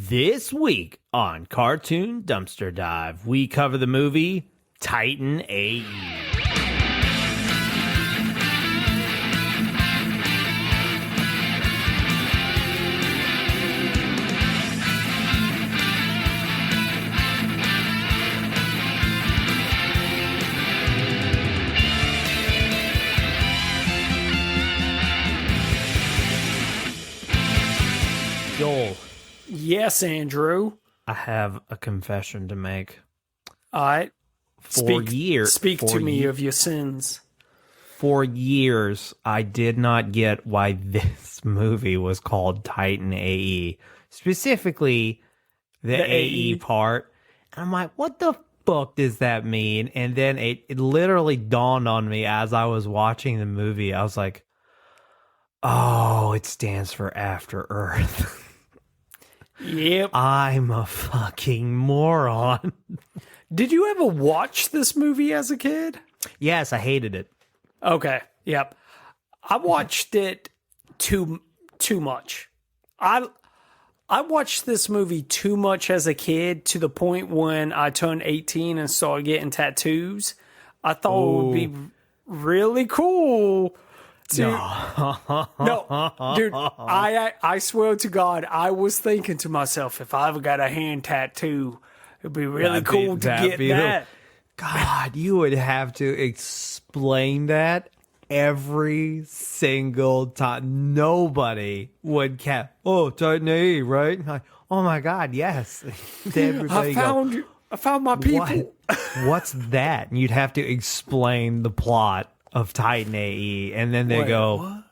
This week on Cartoon Dumpster Dive, we cover the movie Titan A.E. Joel. Yes, Andrew. I have a confession to make. All right. Speak to me of your sins. For years, I did not get why this movie was called Titan A.E. Specifically, the A.E. part. And I'm like, what the fuck does that mean? And then it literally dawned on me as I was watching the movie. I was like, oh, it stands for After Earth. Yep. I'm a fucking moron. Did you ever watch this movie as a kid? Yes, I hated it. Okay. Yep. I watched it too much. I watched this movie too much as a kid to the point when I turned 18 and started getting tattoos. I thought it would be really cool. No, dude, I swear to God, I was thinking to myself, if I ever got a hand tattoo, it'd be really cool to get that. God, you would have to explain that every single time. Nobody would oh, Titan A.E., right? Like, oh my God, yes. I found my people. What's that? And you'd have to explain the plot of Titan A.E. and then they what?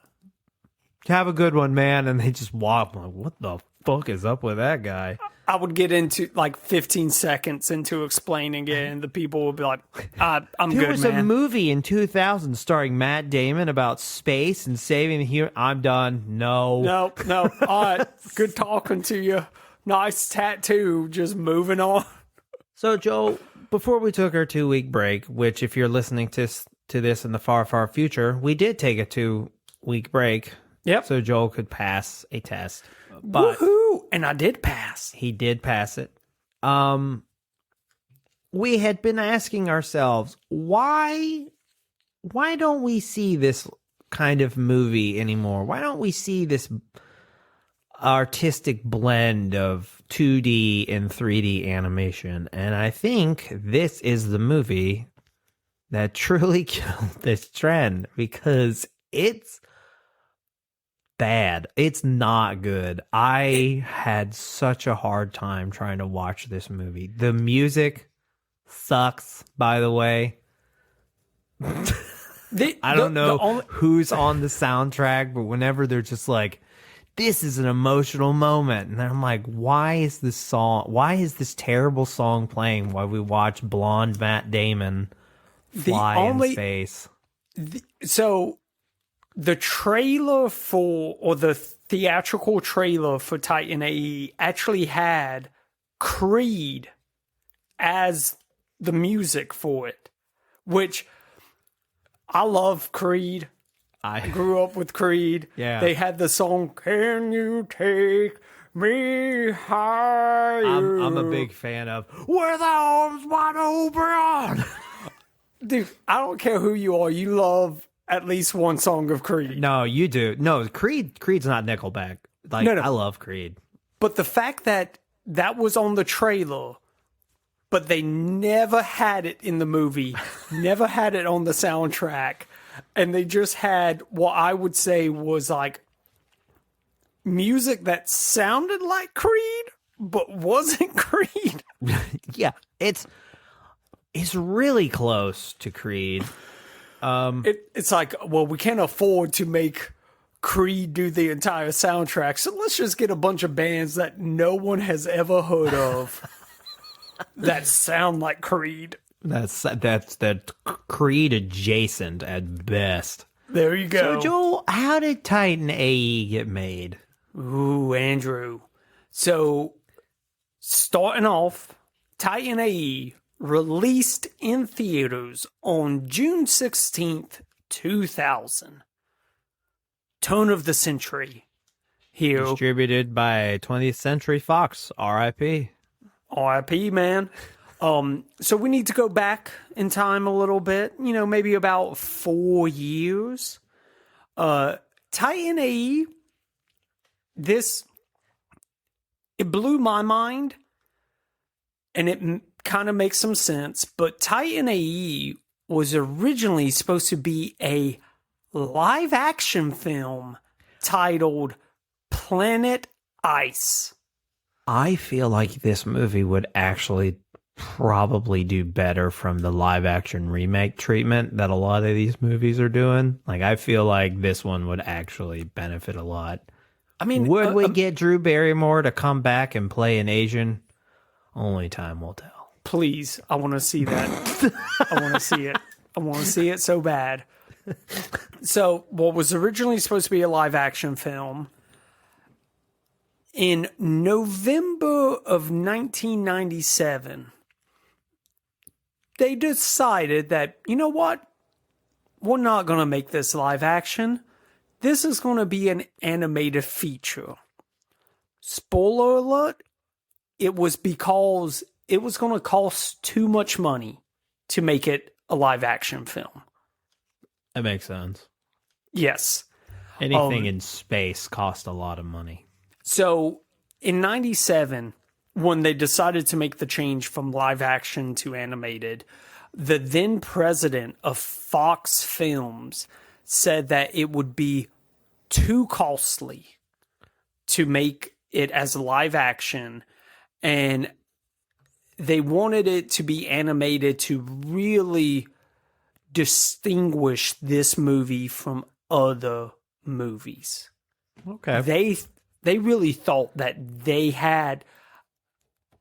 Have a good one, man, and they just walk. I'm like, what the fuck is up with that guy? I would get into like 15 seconds into explaining it, and the people would be like, I'm good, man. There was a movie in 2000 starring Matt Damon about space and saving the human. I'm done. No. All right. Good talking to you. Nice tattoo. Just moving on. So, Joe, before we took our 2-week break, which if you're listening to this in the far, far future, we did take a 2-week break. Yep. So Joel could pass a test. But woohoo! And I did pass. He did pass it. We had been asking ourselves, why don't we see this kind of movie anymore? Why don't we see this artistic blend of 2D and 3D animation? And I think this is the movie that truly killed this trend, because it's bad. It's not good. I had such a hard time trying to watch this movie. The music sucks, by the way. I don't know who's on the soundtrack, but whenever they're just like, this is an emotional moment, and I'm like, why is this terrible song playing while we watch blonde Matt Damon fly in space? So the trailer or the theatrical trailer for Titan A.E. actually had Creed as the music for it, which I love Creed. I grew up with Creed. Yeah. They had the song, Can You Take Me Higher? I'm a big fan of With Arms Wide Open. Dude, I don't care who you are. You love at least one song of Creed. No, you do. No, Creed's not Nickelback. Like, no. I love Creed. But the fact that was on the trailer, but they never had it in the movie, never had it on the soundtrack, and they just had what I would say was like music that sounded like Creed, but wasn't Creed. Yeah, it's really close to Creed. It's like, well, we can't afford to make Creed do the entire soundtrack, so let's just get a bunch of bands that no one has ever heard of that sound like Creed. That's Creed adjacent at best. There you go. So, Joel, how did Titan A.E. get made? Ooh, Andrew. So, starting off, Titan A.E. released in theaters on June 16th, 2000. Turn of the century. here. Distributed by 20th Century Fox, RIP. RIP, man. So we need to go back in time a little bit, maybe about 4 years. Titan A.E., it blew my mind, and it kind of makes some sense, but Titan A.E. was originally supposed to be a live action film titled Planet Ice. I feel like this movie would actually probably do better from the live action remake treatment that a lot of these movies are doing. Like, I feel like this one would actually benefit a lot. I mean, would we get Drew Barrymore to come back and play an Asian? Only time will tell. Please, I want to see that. I want to see it. I want to see it so bad. So, what was originally supposed to be a live action film, in November of 1997, they decided that, you know what? We're not going to make this live action. This is going to be an animated feature. Spoiler alert, it was because it was going to cost too much money to make it a live action film. That makes sense. Yes. Anything in space cost a lot of money. So in 97, when they decided to make the change from live action to animated, the then president of Fox Films said that it would be too costly to make it as live action, and they wanted it to be animated to really distinguish this movie from other movies. Okay. They really thought that they had,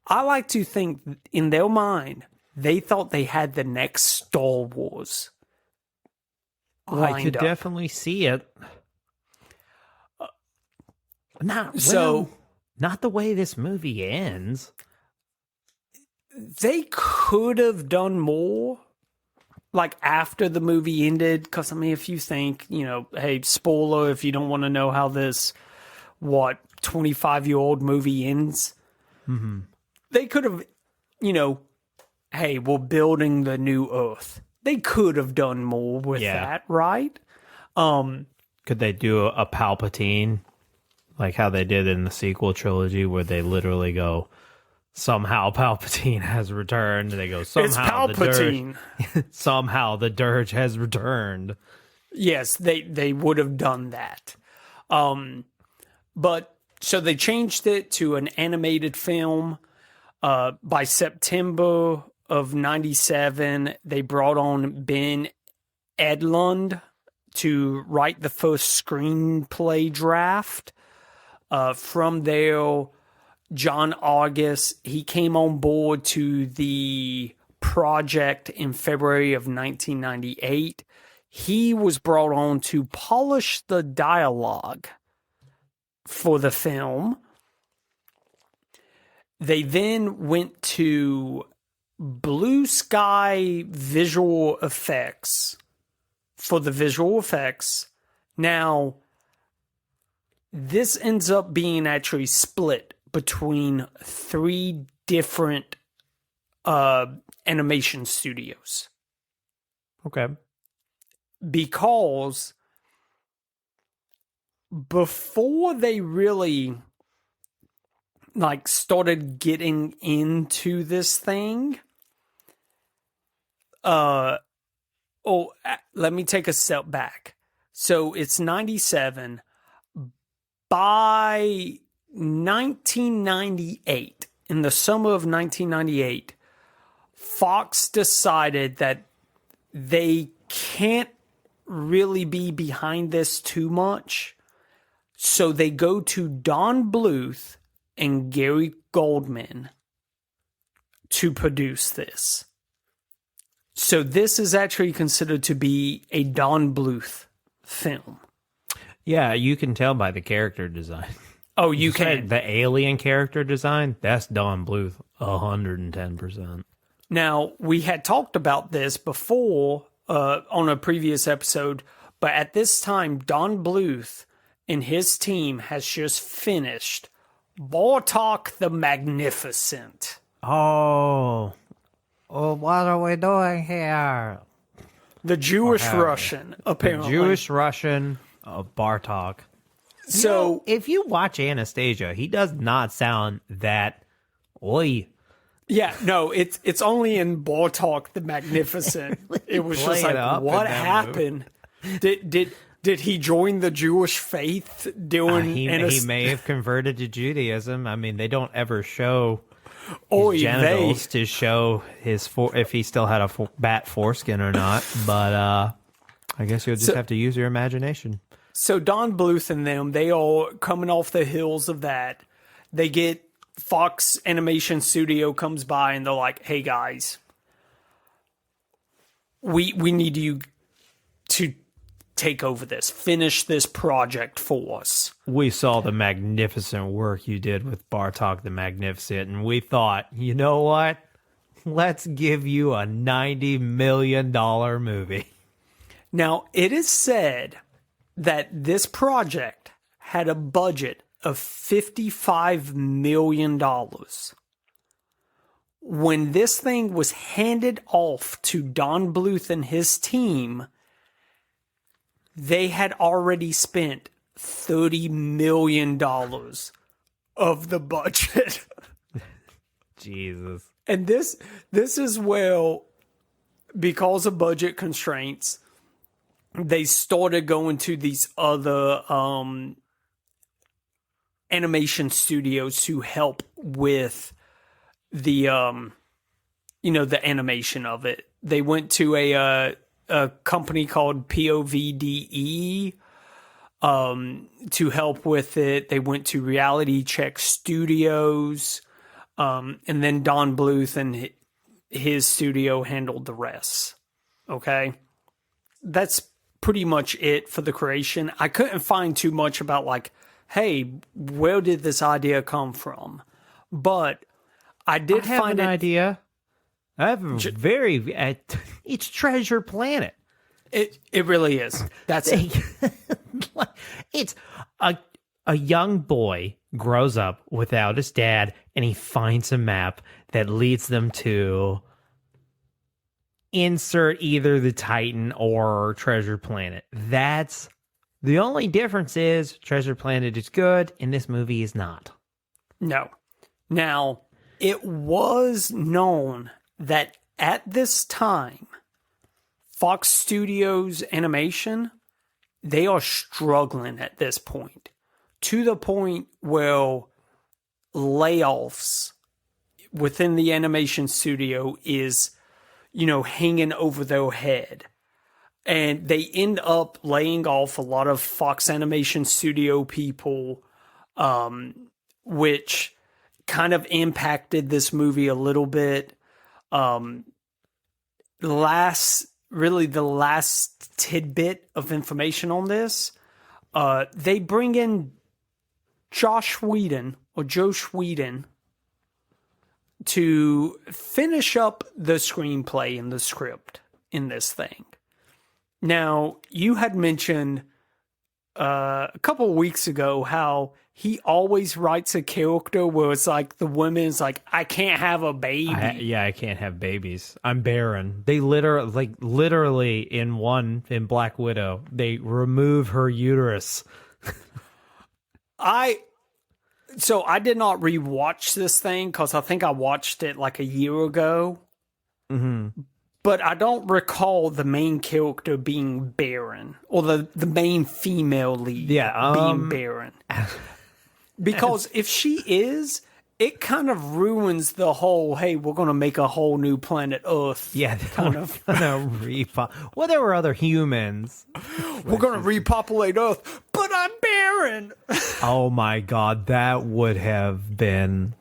I like to think in their mind, they thought they had the next Star Wars. I could definitely see it. Not the way this movie ends. They could have done more, like after the movie ended, because I mean, if you think, hey, spoiler, if you don't want to know how this 25-year-old movie ends, they could have, hey, we're building the new Earth. They could have done more with that, right? Could they do a Palpatine, like how they did in the sequel trilogy, where they literally go, somehow Palpatine has returned. They go, somehow it's Palpatine. Somehow the Dirge has returned. Yes, they would have done that. But so they changed it to an animated film. By September of 97, they brought on Ben Edlund to write the first screenplay draft. From there, John August, he came on board to the project in February of 1998. He was brought on to polish the dialogue for the film. They then went to Blue Sky Visual Effects for the visual effects. Now, this ends up being actually split between 3 different animation studios. Okay. Because before they really started getting into this thing, let me take a step back. So it's 97. By 1998, in the summer of 1998, Fox decided that they can't really be behind this too much. So they go to Don Bluth and Gary Goldman to produce this. So this is actually considered to be a Don Bluth film. Yeah, you can tell by the character design. Oh, you can. The alien character design, that's Don Bluth, 110%. Now, we had talked about this before on a previous episode, but at this time, Don Bluth and his team has just finished Bartok the Magnificent. Oh, what are we doing here? The Jewish Russian, apparently. Jewish Russian of Bartok. So If you watch Anastasia, he does not sound that oi. yeah, no, it's only in Bartok the Magnificent. It was Play just it like, up what in that happened? Did he join the Jewish faith doing He may have converted to Judaism. I mean, they don't ever show Oy his vey. genitals to show his if he still had a bat foreskin or not. But I guess you'll just have to use your imagination. So Don Bluth and them, they all coming off the heels of that. They get Fox Animation Studio comes by and they're like, "Hey guys, we need you to take over this, finish this project for us." We saw the magnificent work you did with Bartok the Magnificent, and we thought, you know what? Let's give you a $90 million movie. Now, it is said that this project had a budget of $55 million. When this thing was handed off to Don Bluth and his team, they had already spent $30 million of the budget. Jesus. And this is because of budget constraints, they started going to these other animation studios to help with the the animation of it. They went to a company called POVDE to help with it. They went to Reality Check Studios, and then Don Bluth and his studio handled the rest. Okay, that's pretty much it for the creation. I couldn't find too much about like, hey, where did this idea come from? But I did find an idea. I have a it's Treasure Planet. It really is. That's it. It's a young boy grows up without his dad, and he finds a map that leads them to insert either the Titan or Treasure Planet. That's the only difference is Treasure Planet is good, and this movie is not. No. Now, it was known that at this time, Fox Studios Animation, they are struggling at this point, to the point where layoffs within the animation studio is, hanging over their head. And they end up laying off a lot of Fox Animation Studio people, which kind of impacted this movie a little bit. The last tidbit of information on this, they bring in Josh Whedon to finish up the screenplay and the script in this thing. Now, you had mentioned a couple of weeks ago how he always writes a character where it's like the woman's like, I can't have a baby. I can't have babies. I'm barren. They literally in Black Widow, they remove her uterus. I did not rewatch this thing because I think I watched it like a year ago. Mm-hmm. But I don't recall the main character being barren or the main female lead being barren. Because if she is, it kind of ruins the whole, hey, we're going to make a whole new planet Earth. Yeah, kind of. Well, there were other humans. We're going to repopulate Earth, but I'm barren. Oh my God, that would have been...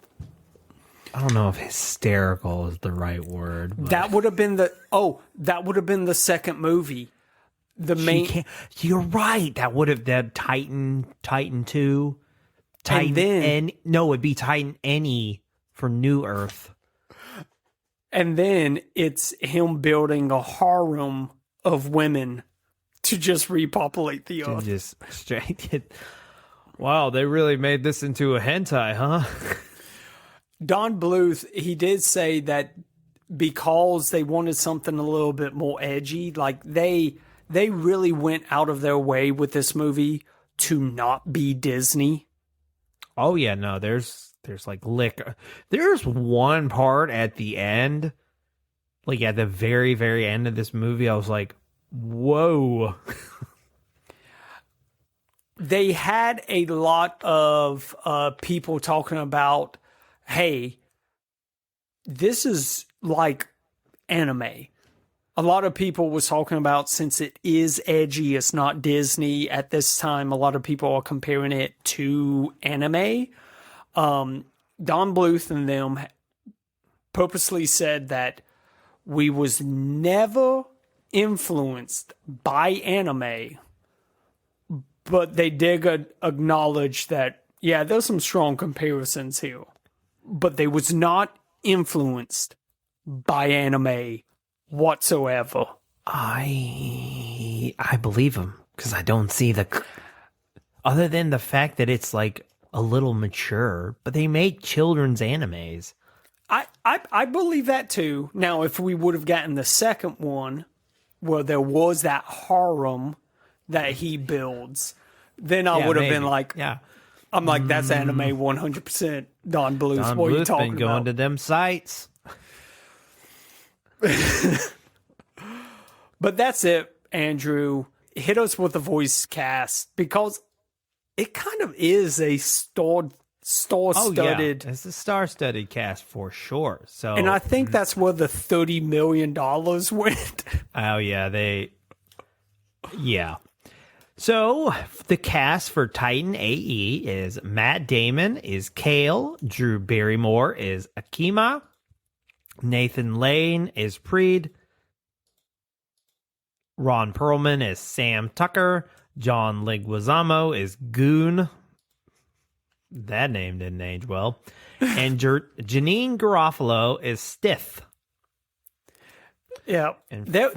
I don't know if hysterical is the right word. But that would have been the second movie. You're right. That would have Titan 2. It'd be Titan A.E for New Earth. And then it's him building a harem of women to just repopulate the to earth. just straight it. Wow, they really made this into a hentai, huh? Don Bluth, he did say that because they wanted something a little bit more edgy, like they really went out of their way with this movie to not be Disney. Oh yeah, no, there's like liquor. There's one part at the end, like at the very, very end of this movie, I was like, whoa. They had a lot of people talking about, hey, this is like anime. A lot of people was talking about, since it is edgy, it's not Disney at this time, a lot of people are comparing it to anime. Don Bluth and them purposely said that we was never influenced by anime, but they did acknowledge that, yeah, there's some strong comparisons here, but they was not influenced by anime whatsoever. I believe him because I don't see other than the fact that it's like a little mature, but they make children's animes. I believe that too. Now, if we would have gotten the second one where there was that harem that he builds, then I would have been like, yeah. I'm like, that's anime 100%. Don Bluth, Don what are you Bluth talking been going about? to them sites. But that's it, Andrew. Hit us with the voice cast, because it kind of is a star-studded. Yeah. It's a star-studded cast for sure. So, And I think that's where the $30 million went. oh yeah, yeah. So the cast for Titan A.E. is Matt Damon is Kale, Drew Barrymore is Akima, Nathan Lane is Preed, Ron Perlman is Sam Tucker, John Leguizamo is Goon. That name didn't age well. And Janine Garofalo is Stith. Yeah. And There's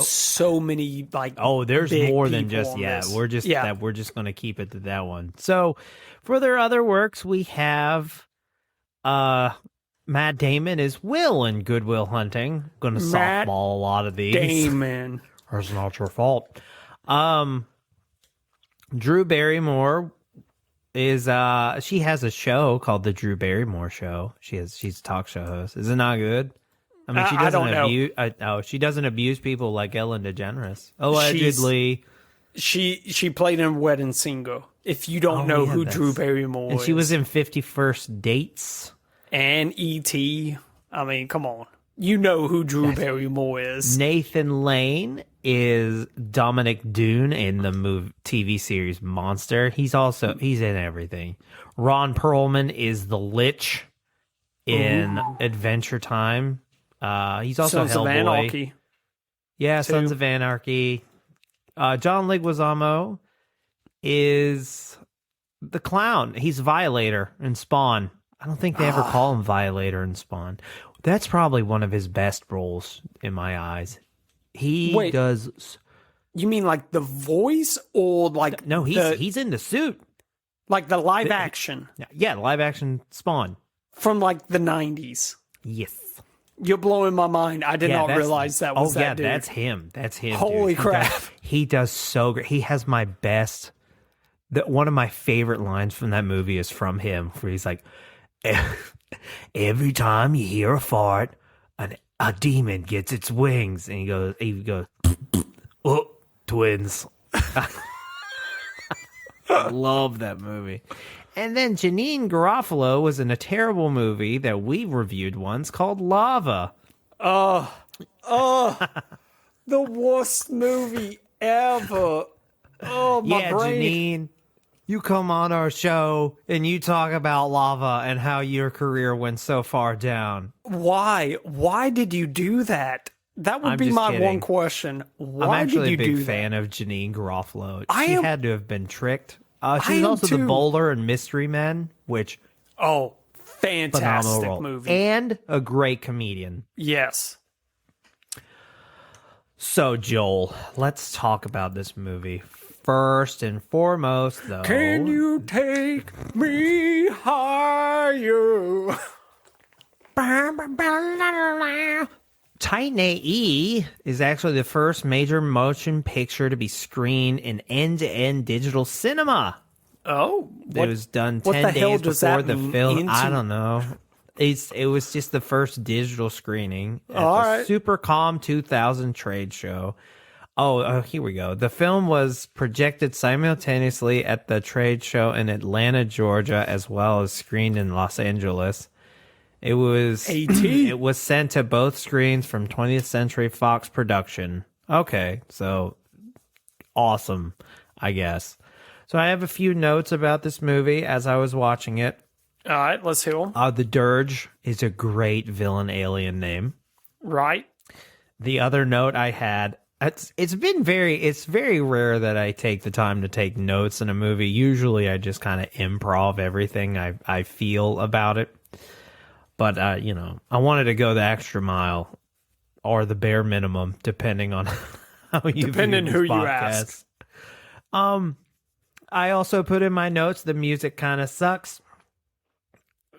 so many, like, there's big more than people just on yeah. this. We're just going to keep it to that one. So for their other works, we have Matt Damon is Will in Good Will Hunting. Going to softball a lot of these. Damon. It's not your fault. Drew Barrymore is she has a show called the Drew Barrymore Show. She's a talk show host. Is it not good? I mean, she doesn't abuse. She doesn't abuse people like Ellen DeGeneres. Allegedly, she played in Wedding Singer. If you don't know who Drew Barrymore and is, she was in 51st Dates and E.T. I mean, come on, you know who Drew Barrymore is. Nathan Lane is Dominic Dune in the TV series Monster. He's in everything. Ron Perlman is the Lich in Adventure Time. He's also Sons of Hellboy. Anarchy. Yeah, Sons of Anarchy. John Leguizamo is the clown. He's Violator in Spawn. I don't think they ever call him Violator in Spawn. That's probably one of his best roles in my eyes. He does. You mean like the voice, or like No, he's in the suit. Like the live action? Yeah, live action Spawn from like the 90s. Yes. You're blowing my mind. I did not realize that was that dude. That's him. That's him. Holy crap. He does so great. He has my best. One of my favorite lines from that movie is from him, where he's like, every time you hear a fart, a demon gets its wings. And he goes, oh, twins. I love that movie. And then Janine Garofalo was in a terrible movie that we reviewed once called Lava. The worst movie ever. Oh, my brain. Janine, you come on our show and you talk about Lava and how your career went so far down. Why? Why did you do that? That would be my one question. Why I'm actually did you a big do fan that? of Janine Garofalo. She had to have been tricked. She was also too. the bowler in Mystery Men, which fantastic movie. And a great comedian. Yes. So, Joel, let's talk about this movie. First and foremost, though. Can you take me higher? Titan A.E. is actually the first major motion picture to be screened in end-to-end digital cinema. Oh, It was done what 10 the hell days does before that the mean? film. I don't know. It was just the first digital screening at All the right. Supercom 2000 trade show. Oh, here we go. The film was projected simultaneously at the trade show in Atlanta, Georgia, as well as screened in Los Angeles. It was A.T. it was sent to both screens from 20th Century Fox production. Okay, so awesome, I guess. So I have a few notes about this movie as I was watching it. All right, let's hear 'em. The Dirge is a great villain alien name. Right. The other note I had, it's very rare that I take the time to take notes in a movie. Usually I just kind of improv everything I feel about it. But I wanted to go the extra mile or the bare minimum, depending on how you Depending view who this you podcast. ask. I also put in my notes the music kind of sucks.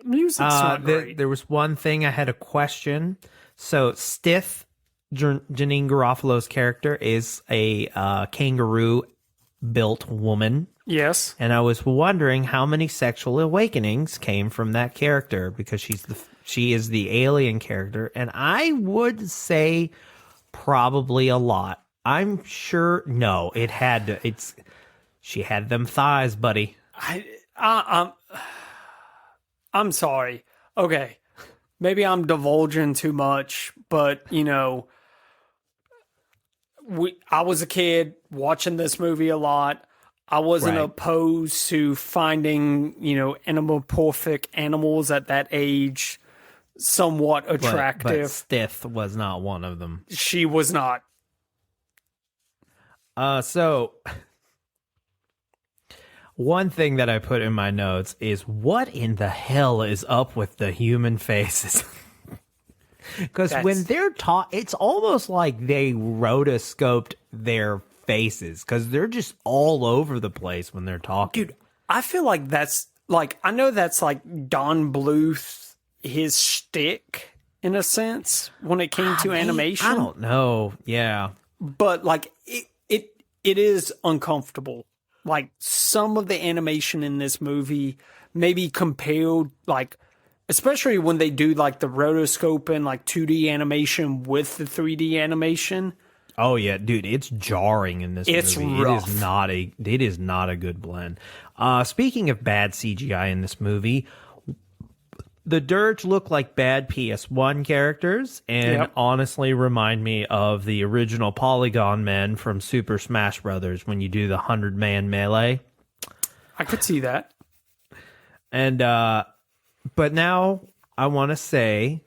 Music's not great. There was one thing I had a question. So Stith, Janine Garofalo's character, is a kangaroo-built woman. Yes. And I was wondering how many sexual awakenings came from that character, because she is the alien character, and I would say probably a lot. I'm sure it had to. She had them thighs, buddy. I'm sorry. Okay. Maybe I'm divulging too much, but I was a kid watching this movie a lot. I wasn't Right. opposed to finding, anamorphic animals at that age somewhat attractive. But Stith was not one of them. She was not. So one thing that I put in my notes is, what in the hell is up with the human faces? Because when they're it's almost like they rotoscoped their faces, because they're just all over the place when they're talking. Dude, I feel like I know that's like Don Bluth, his shtick in a sense when it came to animation. I don't know. Yeah. But like it is uncomfortable. Like some of the animation in this movie, maybe compared, like especially when they do like the rotoscoping, like 2D animation with the 3D animation. Oh yeah, dude, it's jarring in this It's movie. rough. It is not a good blend. Speaking of bad CGI in this movie, the Dirge look like bad PS1 characters, and Yep. honestly remind me of the original Polygon Men from Super Smash Brothers when you do the 100-man melee. I could see that. And but now I want to say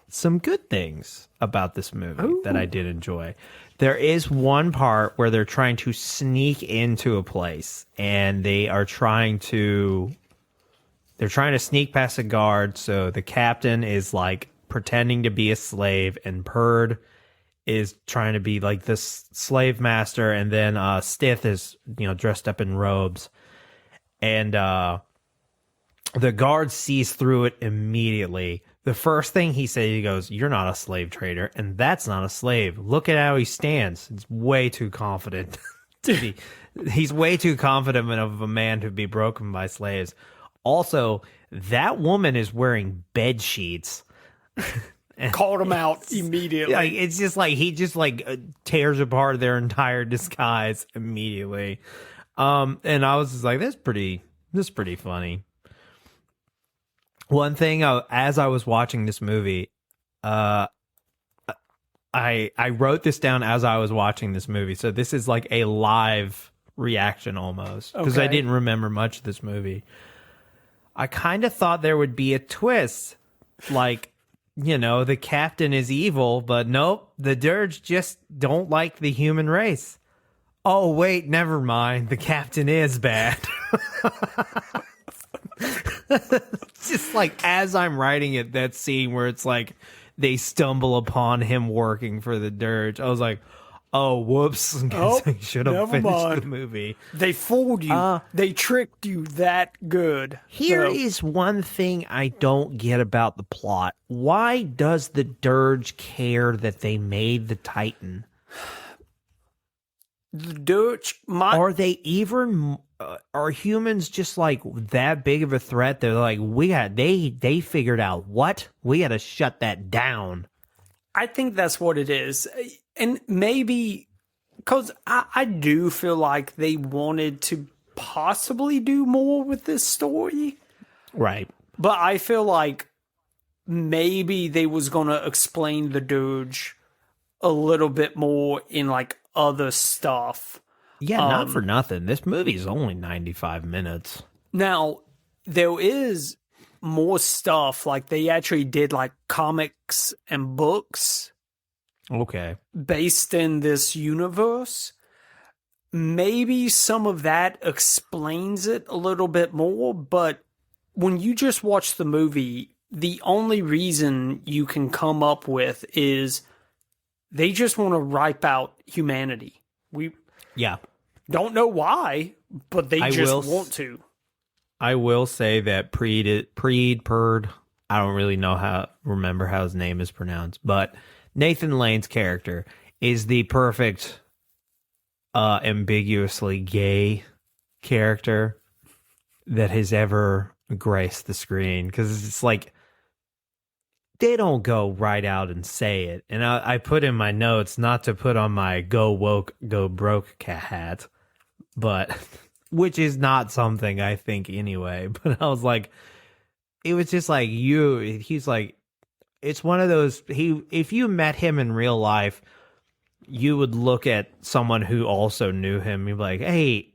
some good things about this movie that I did enjoy. There is one part where they're trying to sneak into a place, and they're trying to sneak past a guard. So the captain is like pretending to be a slave, and Purd is trying to be like this slave master, and then Stith is dressed up in robes, and the guard sees through it immediately. The first thing he says, he goes, "You're not a slave trader, and that's not a slave. Look at how he stands. It's way too confident." He's way too confident of a man to be broken by slaves. Also, that woman is wearing bed sheets. Called him out immediately. Like, it's just like he just tears apart their entire disguise immediately. And I was just like, this is pretty funny. One thing, as I was watching this movie, I wrote this down as I was watching this movie. So this is like a live reaction almost, because I Okay. didn't remember much of this movie. I kind of thought there would be a twist, like, the captain is evil, but nope, the Dirge just don't like the human race. Oh, wait, never mind. The captain is bad. Just like as I'm writing it, that scene where it's like they stumble upon him working for the Dirge, I was like, Oh, whoops. Oh, I should have never finished mind. the movie. They fooled you. They tricked you that good. Here So, is one thing I don't get about the plot. Why does the Dirge care that they made the Titan? the Dutch, Are they even are humans just like that big of a threat? They're like, they figured out what? We got to shut that down. I think that's what it is. And maybe because I do feel like they wanted to possibly do more with this story. Right. But I feel like maybe they was going to explain the Doge a little bit more in like other stuff. Yeah, not for nothing. This movie's only 95 minutes. Now, there is more stuff. Like they actually did like comics and books Okay. based in this universe. Maybe some of that explains it a little bit more, but when you just watch the movie, the only reason you can come up with is they just want to wipe out humanity. We Yeah. don't know why, but they just want to. I will say that Perd, I don't really remember how his name is pronounced, but Nathan Lane's character is the perfect ambiguously gay character that has ever graced the screen, because it's like they don't go right out and say it. And I put in my notes not to put on my go woke, go broke hat, but which is not something I think anyway. But I was like, it was just like he's like, it's one of those, if you met him in real life, you would look at someone who also knew him. You'd be like, hey,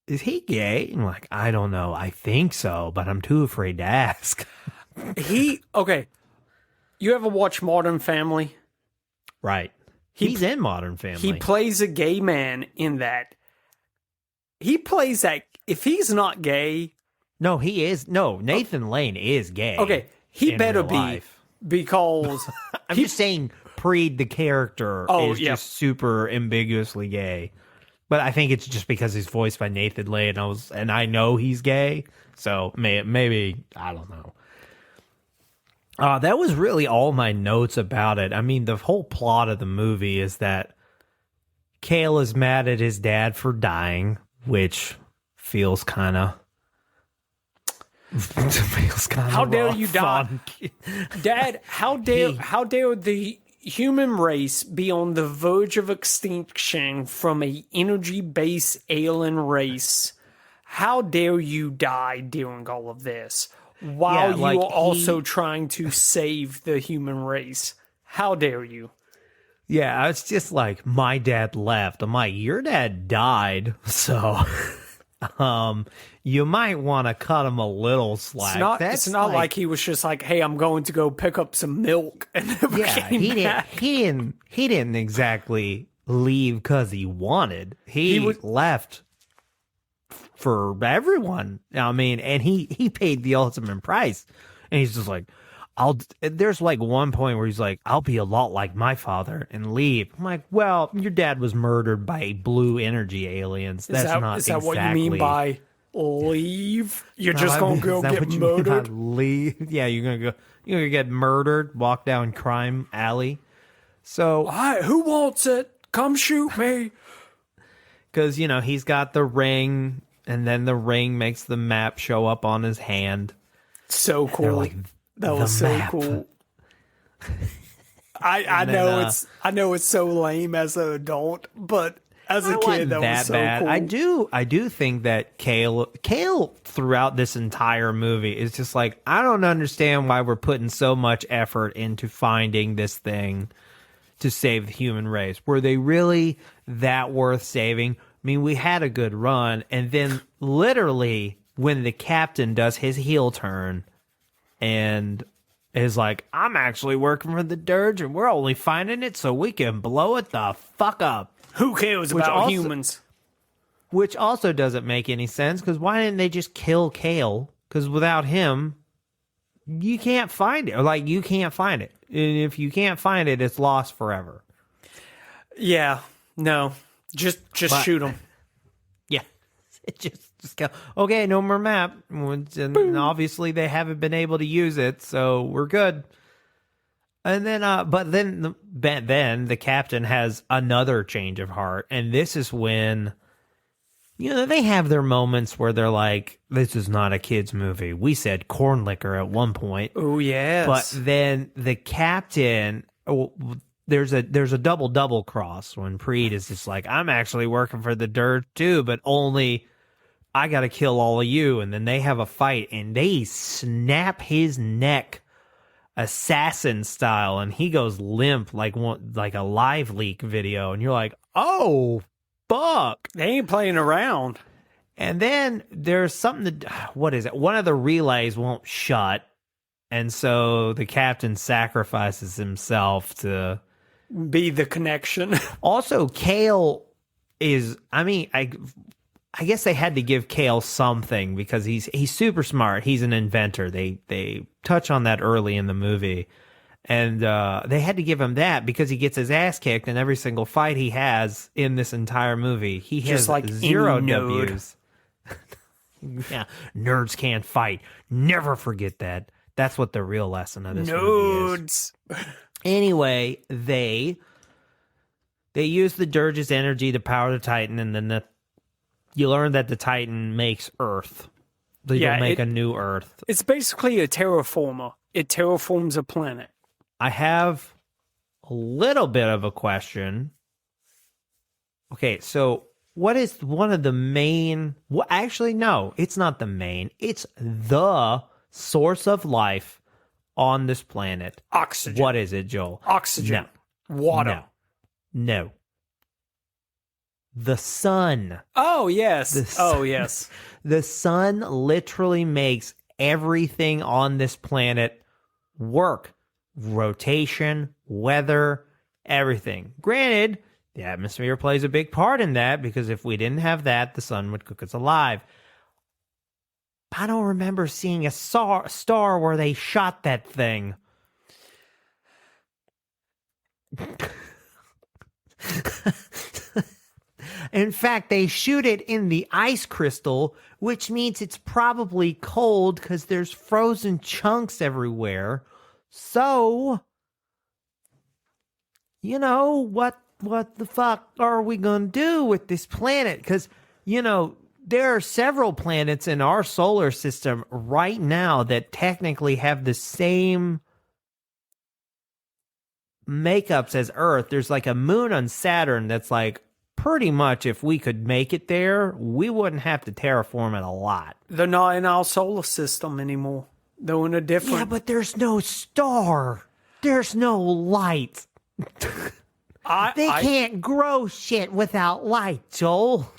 is he gay? And I'm like, I don't know. I think so, but I'm too afraid to ask. Okay. You ever watch Modern Family? Right. He's in Modern Family. He plays a gay man in that. He plays that. If he's not gay. No, he is. No, Nathan Lane is gay. Okay. He better be. Life. Because. I'm just saying, Preed, the character, is just super ambiguously gay. But I think it's just because he's voiced by Nathan Lane, and I know he's gay, so maybe I don't know. That was really all my notes about it. I mean, the whole plot of the movie is that Kale is mad at his dad for dying, which feels kind of. How dare you die, Dad? How dare the human race be on the verge of extinction from a energy-based alien race? How dare you die during all of this while you are also trying to save the human race? How dare you? Yeah, it's just like, my dad left. I'm like, your dad died, so you might want to cut him a little slack. It's not like he was just like, hey, I'm going to go pick up some milk, and never came back. He didn't exactly leave because he wanted. He left for everyone. I mean, and he paid the ultimate price. And he's just like, there's like one point where he's like, I'll be a lot like my father and leave. I'm like, well, your dad was murdered by blue energy aliens. Is that what you mean by leave? You're just gonna go get murdered? Leave? Yeah, you're gonna get murdered, walk down crime alley. So who wants it? Come shoot me. Because, he's got the ring, and then the ring makes the map show up on his hand. So cool. Like, that was so cool. I know it's so lame as an adult, but as a kid that was so bad. cool. I do think that Kale throughout this entire movie is just like, I don't understand why we're putting so much effort into finding this thing to save the human race. Were they really that worth saving? I mean, we had a good run, and then literally when the captain does his heel turn and is like, I'm actually working for the Dirge, and we're only finding it so we can blow it the fuck up. Who cares about humans? Which also doesn't make any sense, because why didn't they just kill Kale? Because without him, you can't find it. Or, you can't find it. And if you can't find it, it's lost forever. Yeah, no, just But- shoot them. Yeah. It just go, okay, no more map. And obviously they haven't been able to use it, so we're good. And then, but then the captain has another change of heart. And this is when, they have their moments where they're like, this is not a kid's movie. We said corn liquor at one point. Oh yes, But then the captain, there's a double cross when Preed is just like, I'm actually working for the dirt too, but only I got to kill all of you. And then they have a fight and they snap his neck assassin style, and he goes limp like a live leak video, and you're like, oh fuck. they ain't playing around. And then there's something that, what is it? One of the relays won't shut. And so the captain sacrifices himself to Be the connection. also Kale is, I guess they had to give Kale something because he's super smart. He's an inventor. They touch on that early in the movie. And they had to give him that because he gets his ass kicked in every single fight he has in this entire movie. He has Just like zero any nerd. W's. Yeah, nerds can't fight. Never forget that. That's what the real lesson of this movie is. Nodes. Anyway, they use the Dirge's energy to power the Titan, and then you learn that the Titan makes Earth. They Yeah, don't make a new Earth. It's basically a terraformer. It terraforms a planet. I have a little bit of a question. Okay, so what is one of the main... Well, actually, no, it's not the main. It's the source of life on this planet. Oxygen. What is it, Joel? Oxygen. No. Water. No. The sun. Oh, yes. sun. Yes. The sun literally makes everything on this planet work. Rotation, weather, everything. Granted, the atmosphere plays a big part in that because if we didn't have that, the sun would cook us alive. I don't remember seeing a star where they shot that thing. In fact, they shoot it in the ice crystal, which means it's probably cold because there's frozen chunks everywhere. So, what the fuck are we going to do with this planet? Because, there are several planets in our solar system right now that technically have the same makeups as Earth. There's like a moon on Saturn that's like pretty much if we could make it there, we wouldn't have to terraform it a lot. They're not in our solar system anymore. They're in a different... Yeah, but there's no star. There's no light. They can't grow shit without light, Joel.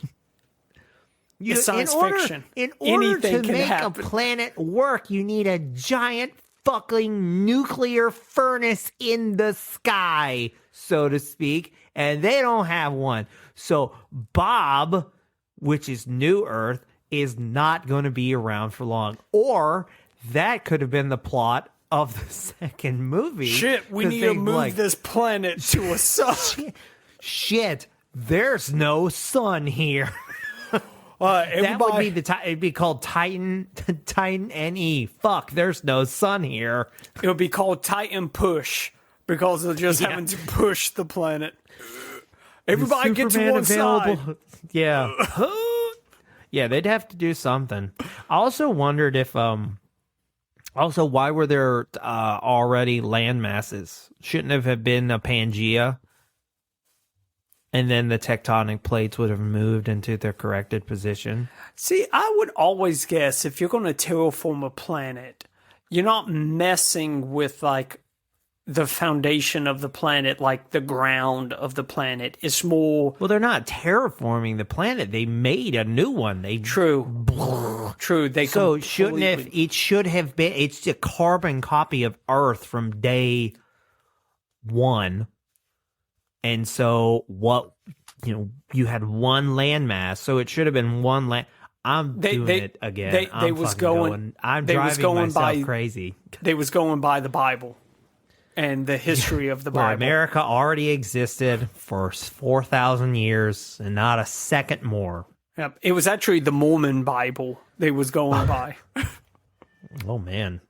It's science fiction. In order Anything to can make happen. a planet work, you need a giant fucking nuclear furnace in the sky, so to speak, and they don't have one. So Bob, which is New Earth, is not going to be around for long. Or that could have been the plot of the second movie. Shit, we need to move this planet to a sun. Shit, there's no sun here. That would be it'd be called Titan A.E. Fuck, there's no sun here. It would be called Titan Push because they're just having to push the planet. Everybody get to one side. Yeah. Yeah, they'd have to do something. I also wondered if also why were there already land masses? Shouldn't have been a Pangea? And then the tectonic plates would have moved into their corrected position. See, I would always guess if you're going to terraform a planet, you're not messing with like the foundation of the planet, like the ground of the planet. It's more... Well, they're not terraforming the planet. They made a new one. True. They so shouldn't have... It should have been... It's a carbon copy of Earth from day one. And so you had one landmass, so it should have been one land. I'm doing it again. I'm driving myself crazy. They was going by the Bible. and the history of the Where Bible. America already existed for 4,000 years and not a second more. Yep. It was actually the Mormon Bible they was going by. Oh, man.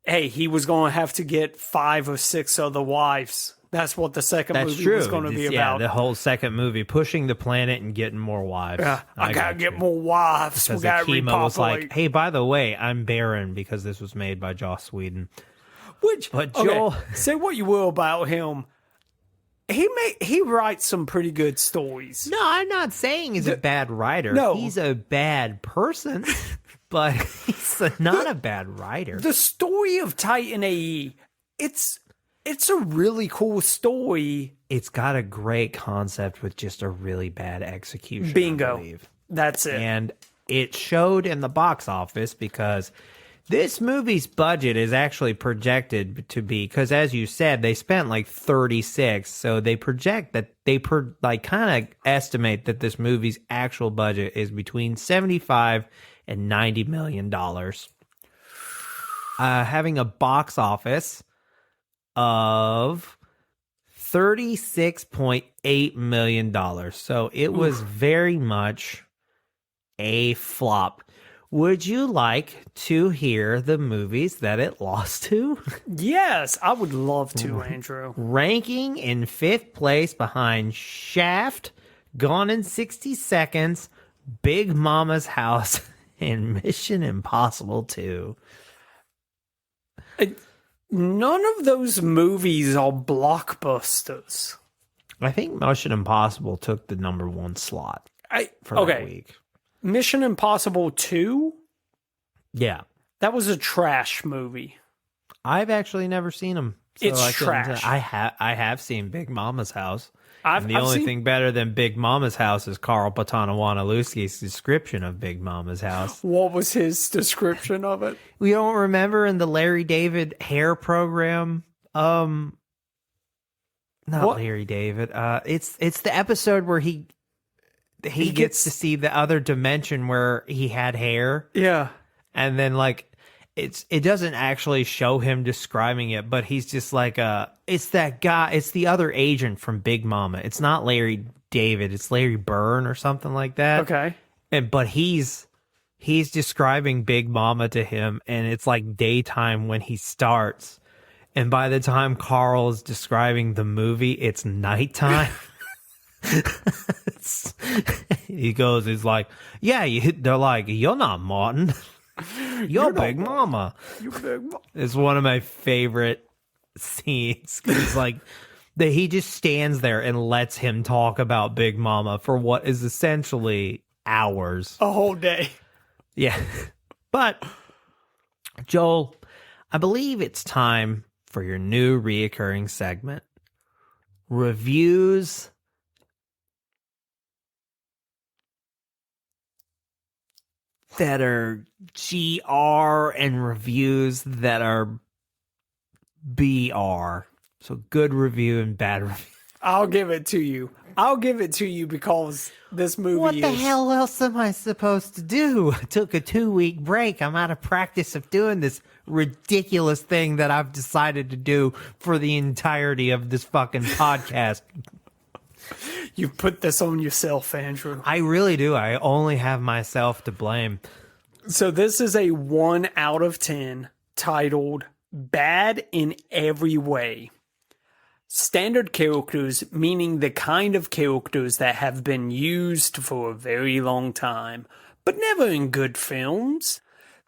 Hey, he was going to have to get 5 or 6 other wives. That's what the second movie was going to be about. The whole second movie, pushing the planet and getting more wives. Yeah, I gotta get more wives. Because we gotta Akima was like, repopulate. hey, by the way, I'm barren because this was made by Joss Whedon. But Joel, okay, say what you will about him, he writes some pretty good stories. no, I'm not saying he's a bad writer. No. He's a bad person, but he's not a bad writer. The story of Titan A.E. It's a really cool story. It's got a great concept with just a really bad execution. Bingo. I believe. That's it. And it showed in the box office because this movie's budget is actually projected to be, because as you said, they spent like 36. So they project that kind of estimate that this movie's actual budget is between 75 and $90 million. Having a box office of $36.8 million. So it was very much a flop. Would you like to hear the movies that it lost to? Yes, I would love to, Andrew. Ranking in 5th place behind Shaft, Gone in 60 Seconds, Big Mama's House, and Mission Impossible 2. None of those movies are blockbusters. I think Mission Impossible took the number 1 slot for that week. Mission Impossible 2? Yeah. That was a trash movie. I've actually never seen them. So It's trash. I have seen Big Mama's House. I've The only seen- thing better than Big Mama's House is Carl Patanawanalewski's description of Big Mama's House. What was his description of it? We don't remember in the Larry David hair program. Not What? Larry David. It's the episode where he gets to see the other dimension where he had hair, Yeah. and then like it doesn't actually show him describing it, but he's just like it's that guy, it's the other agent from Big Mama. It's not Larry David, it's Larry Byrne or something like that. Okay. But he's describing Big Mama to him, and it's like daytime when he starts, and by the time Carl is describing the movie, it's nighttime. He's like, yeah, they're like, you're not Martin. You're Big Mama. It's one of my favorite scenes. It's like he just stands there and lets him talk about Big Mama for what is essentially hours. A whole day. Yeah. But, Joel, I believe it's time for your new reoccurring segment. Reviews that are GR and reviews that are BR. So good review and bad review. I'll give it to you. Because this movie What the hell else am I supposed to do? I took a 2-week break. I'm out of practice of doing this ridiculous thing that I've decided to do for the entirety of this fucking podcast. You put this on yourself, Andrew. I really do. I only have myself to blame. So this is a 1 out of 10 titled Bad in Every Way. Standard characters, meaning the kind of characters that have been used for a very long time, but never in good films.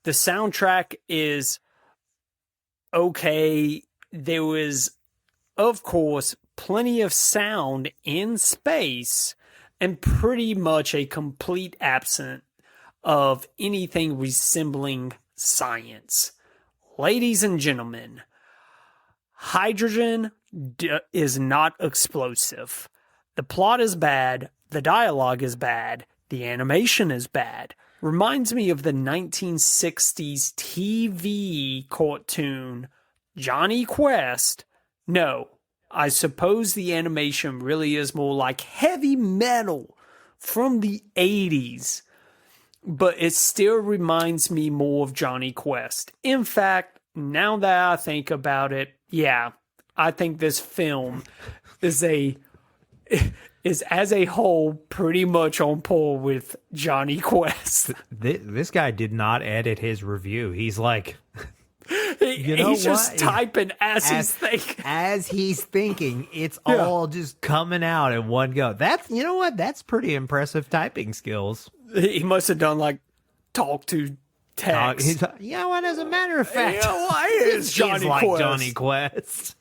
The soundtrack is okay. There was, of course, plenty of sound in space and pretty much a complete absence of anything resembling science. Ladies and gentlemen, hydrogen is not explosive. The plot is bad. The dialogue is bad. The animation is bad. Reminds me of the 1960s TV cartoon Johnny Quest. No, I suppose the animation really is more like heavy metal from the 80s. But it still reminds me more of Johnny Quest. In fact, now that I think about it, yeah, I think this film is as a whole pretty much on par with Johnny Quest. This guy did not edit his review. He's like, He's just typing as he's thinking. As he's thinking, it's all just coming out in one go. That's, you know what? That's pretty impressive typing skills. He must have done like talk to text. You know what? As a matter of fact, why is Johnny like Quest? Johnny Quest.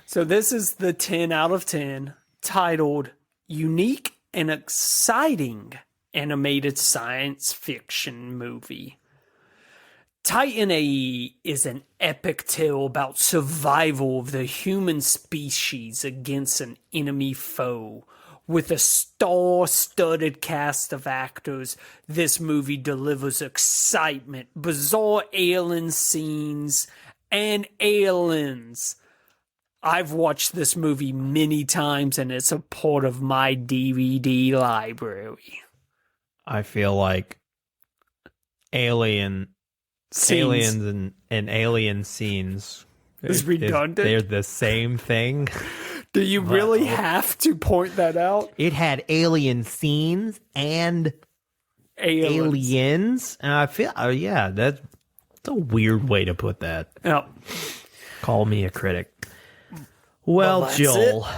So this is the 10 out of 10 titled Unique and Exciting Animated Science Fiction Movie. Titan A.E. is an epic tale about survival of the human species against an enemy foe. With a star-studded cast of actors, this movie delivers excitement, bizarre alien scenes, and aliens. I've watched this movie many times, and it's a part of my DVD library. I feel like aliens and alien scenes is redundant. They're the same thing. Do you really have to point that out? It had alien scenes and aliens. And I feel, that's a weird way to put that. Yeah. Call me a critic. Well, Joel,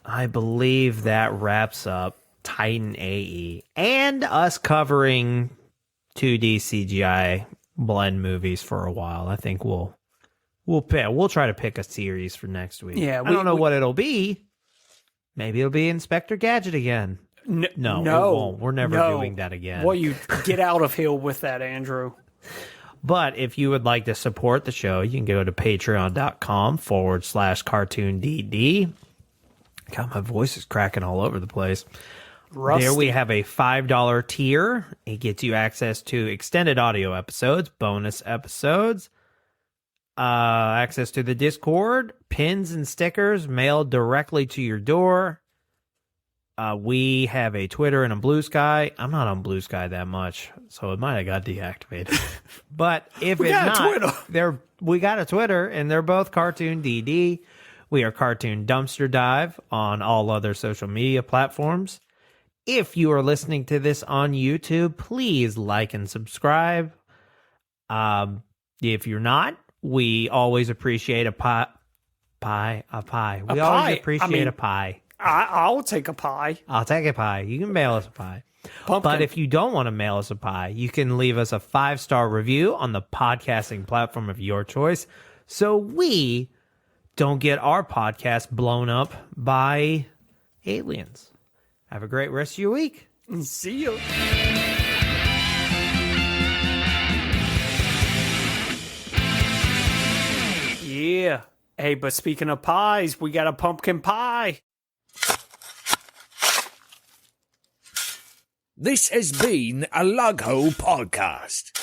I believe that wraps up Titan A.E. and us covering 2D CGI blend movies for a while. I think we'll try to pick a series for next week. Yeah, I don't know what it'll be. Maybe it'll be Inspector Gadget again. No, it won't. We're never doing that again. Well, you get out of here with that, Andrew. But if you would like to support the show, you can go to patreon.com/cartoondd. God, my voice is cracking all over the place. Rusty. There we have a $5 tier. It gets you access to extended audio episodes, bonus episodes, access to the Discord, pins and stickers mailed directly to your door. We have a Twitter and a Blue Sky. I'm not on Blue Sky that much, so it might have got deactivated. But if it's not, we got a Twitter, and they're both Cartoon DD. We are Cartoon Dumpster Dive on all other social media platforms. If you are listening to this on YouTube, please like and subscribe. If you're not, we always appreciate a pie. We always appreciate a pie. I'll take a pie. I'll take a pie. You can mail us a pie. Pumpkin. But if you don't want to mail us a pie, you can leave us a 5-star review on the podcasting platform of your choice, so we don't get our podcast blown up by aliens. Have a great rest of your week. See you. Yeah. Hey, but speaking of pies, we got a pumpkin pie. This has been a Lug Hole Podcast.